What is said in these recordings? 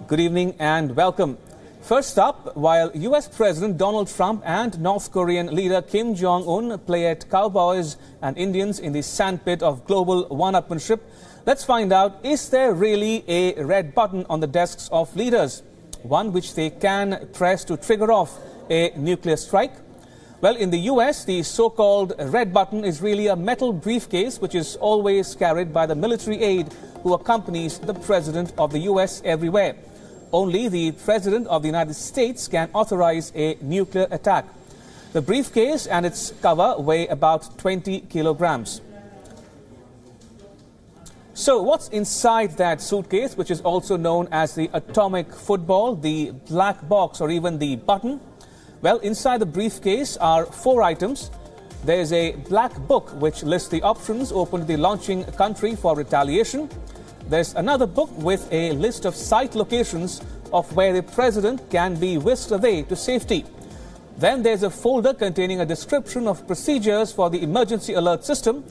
Good evening and welcome. First up, while US President Donald Trump and North Korean leader Kim Jong-un play at cowboys and Indians in the sandpit of global one-upmanship, let's find out, is there really a red button on the desks of leaders? One which they can press to trigger off a nuclear strike? Well, in the US, the so-called red button is really a metal briefcase which is always carried by the military aide who accompanies the President of the US everywhere. Only the President of the United States can authorize a nuclear attack. The briefcase and its cover weigh about 20 kilograms. So what's inside that suitcase, which is also known as the atomic football, the black box, or even the button? Well, inside the briefcase are 4 items. There's a black book which lists the options open to the launching country for retaliation. There's another book with a list of site locations of where the president can be whisked away to safety. Then there's a folder containing a description of procedures for the emergency alert system.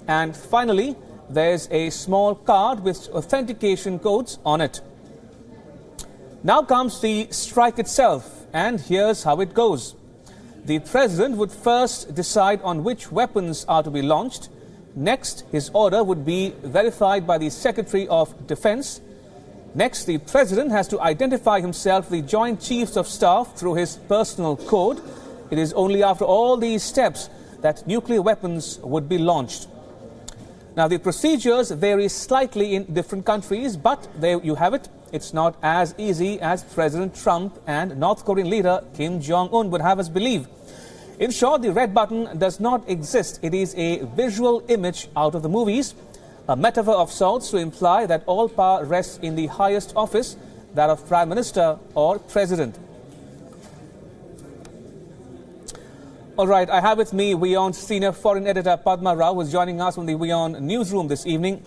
And finally, there's a small card with authentication codes on it. Now comes the strike itself, and here's how it goes. The president would first decide on which weapons are to be launched. Next, his order would be verified by the Secretary of Defense. Next, the President has to identify himself to the Joint Chiefs of Staff through his personal code. It is only after all these steps that nuclear weapons would be launched. Now, the procedures vary slightly in different countries, but there you have it. It's not as easy as President Trump and North Korean leader Kim Jong-un would have us believe. In short, the red button does not exist. It is a visual image out of the movies, a metaphor of sorts to imply that all power rests in the highest office, that of Prime Minister or President. All right, I have with me WION Senior Foreign Editor Padma Rao, who is joining us from the WION newsroom this evening.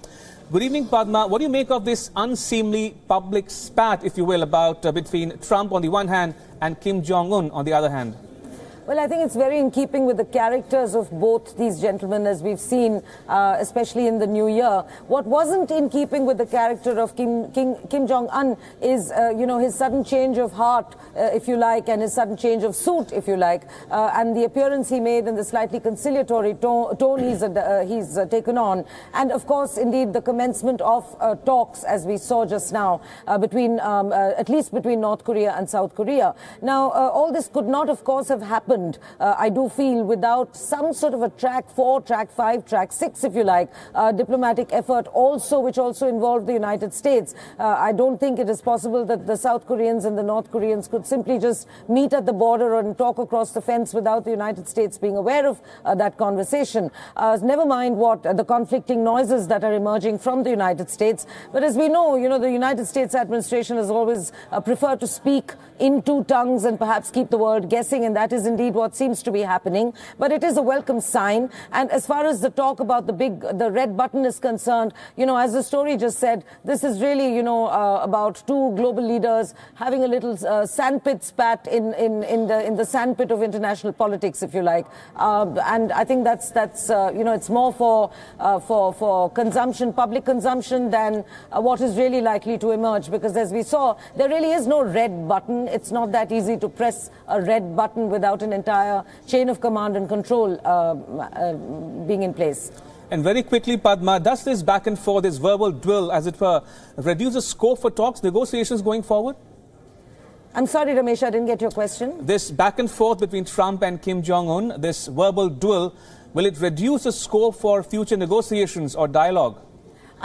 Good evening, Padma. What do you make of this unseemly public spat, if you will, about between Trump on the one hand and Kim Jong-un on the other hand? Well, I think it's very in keeping with the characters of both these gentlemen, as we've seen, especially in the new year. What wasn't in keeping with the character of Kim Jong-un is, his sudden change of heart, if you like, and his sudden change of suit, if you like, and the appearance he made and the slightly conciliatory tone he's taken on. And, of course, indeed, the commencement of talks, as we saw just now, between, at least between North Korea and South Korea. Now, all this could not, of course, have happened, I do feel, without some sort of a track 4, track 5, track 6, if you like, diplomatic effort also, which also involved the United States. I don't think it is possible that the South Koreans and the North Koreans could simply just meet at the border and talk across the fence without the United States being aware of that conversation. Never mind what the conflicting noises that are emerging from the United States. But as we know, the United States administration has always preferred to speak in 2 tongues and perhaps keep the world guessing, and that is indeed what seems to be happening. But it is a welcome sign. And as far as the talk about the red button is concerned, as the story just said, this is really, about 2 global leaders having a little sandpit spat in the sandpit of international politics, if you like. And I think that's it's more for consumption, public consumption, than what is really likely to emerge. Because as we saw, there really is no red button. It's not that easy to press a red button without an entire chain of command and control being in place. And very quickly, Padma, does this back and forth, this verbal duel, as it were, reduce the scope for talks, negotiations going forward? I'm sorry, Ramesh, I didn't get your question. This back and forth between Trump and Kim Jong-un, this verbal duel, will it reduce the scope for future negotiations or dialogue?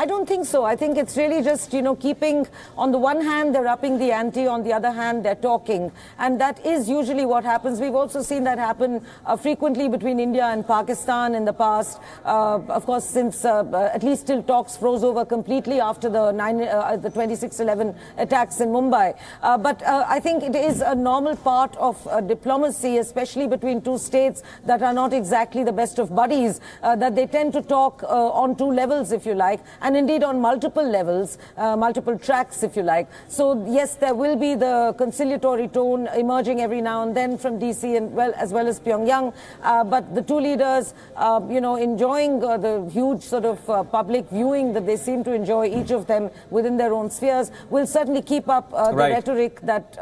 I don't think so. I think it's really just, keeping, on the one hand, they're upping the ante, on the other hand, they're talking. And that is usually what happens. We've also seen that happen frequently between India and Pakistan in the past. Of course, since at least till talks froze over completely after the 26/11 attacks in Mumbai. But I think it is a normal part of diplomacy, especially between 2 states that are not exactly the best of buddies, that they tend to talk on 2 levels, if you like. and indeed on multiple levels, multiple tracks, if you like. So yes, there will be the conciliatory tone emerging every now and then from DC and as well as Pyongyang, but the two leaders, enjoying the huge sort of public viewing that they seem to enjoy, each of them within their own spheres, will certainly keep up the rhetoric that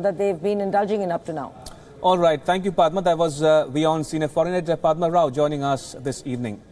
that they've been indulging in up to now. All right, thank you, Padma. That was WION Senior Foreign Editor Padma Rao joining us this evening.